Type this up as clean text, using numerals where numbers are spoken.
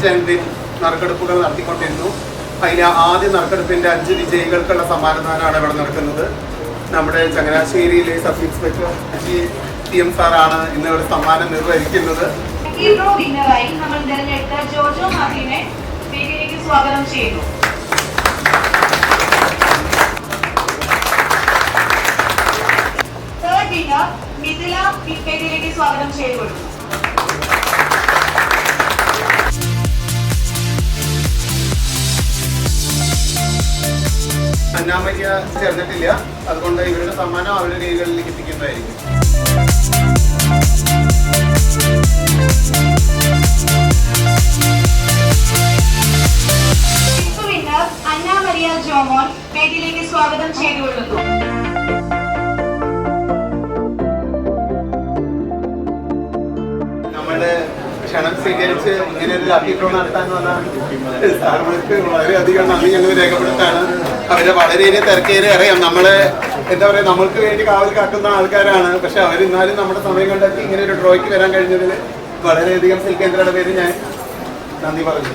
2 നറുക്കെടുപ്പുകൾ നടത്തിക്കൊണ്ടിരുന്നു. അതിൽ ആദ്യ നറുക്കെടുപ്പിൻ്റെ 5 വിജയികൾക്കുള്ള സമ്മാനദാനമാണ് ഇവിടെ നടക്കുന്നത്. നമ്മുടെ ചങ്ങനാശ്ശേരിയിലെ സബ് ഇൻസ്പെക്ടർ TM സാറാണ് ഇന്ന് ഇവിടെ സമ്മാനം നിർവഹിക്കുന്നത്. വിന്നറായി നമ്മൾ തിരഞ്ഞെടുത്ത ജോജോ മാർട്ടിനെ വേദിയിലേക്ക് സ്വാഗതം ചെയ്യുന്നു. തേർഡ് വിന്നർ മിഥില വേദിയിലേക്ക് സ്വാഗതം ചെയ്തുകൊള്ളുന്നു. അന്നാമയ്യ ചേർന്നിട്ടില്ല, അതുകൊണ്ട് ഇവരുടെ സമ്മാനം അവരുടെ കൈകളിലേക്ക് എത്തിക്കുന്നതായിരിക്കും. വിന്നർ അന്നാമരിയ ജോമോൻ വേദിയിലേക്ക് സ്വാഗതം ചെയ്തുകൊള്ളുന്നു. നമ്മുടെ ക്ഷണം സ്വീകരിച്ച് ഇങ്ങനെ ഒരു ലക്കി ഡ്രോ നടത്താൻ വന്ന സാറുകൾക്ക് വളരെയധികം നന്ദി ഞങ്ങൾ രേഖപ്പെടുത്താണ്. അവരെ വളരെയേറെ തിരക്കേറെ അറിയാം. നമ്മളെ എന്താ പറയുക, നമ്മൾക്ക് വേണ്ടി കാവൽ കാക്കുന്ന ആൾക്കാരാണ്. പക്ഷെ അവരെന്നാലും നമ്മുടെ സമയം കണ്ടെത്തി ഇങ്ങനെ ഒരു ഡ്രോയ്ക്ക് വരാൻ കഴിഞ്ഞതിൽ വളരെയധികം സിൽക്കേന്ദ്രയുടെ പേര് ഞാൻ നന്ദി പറഞ്ഞു.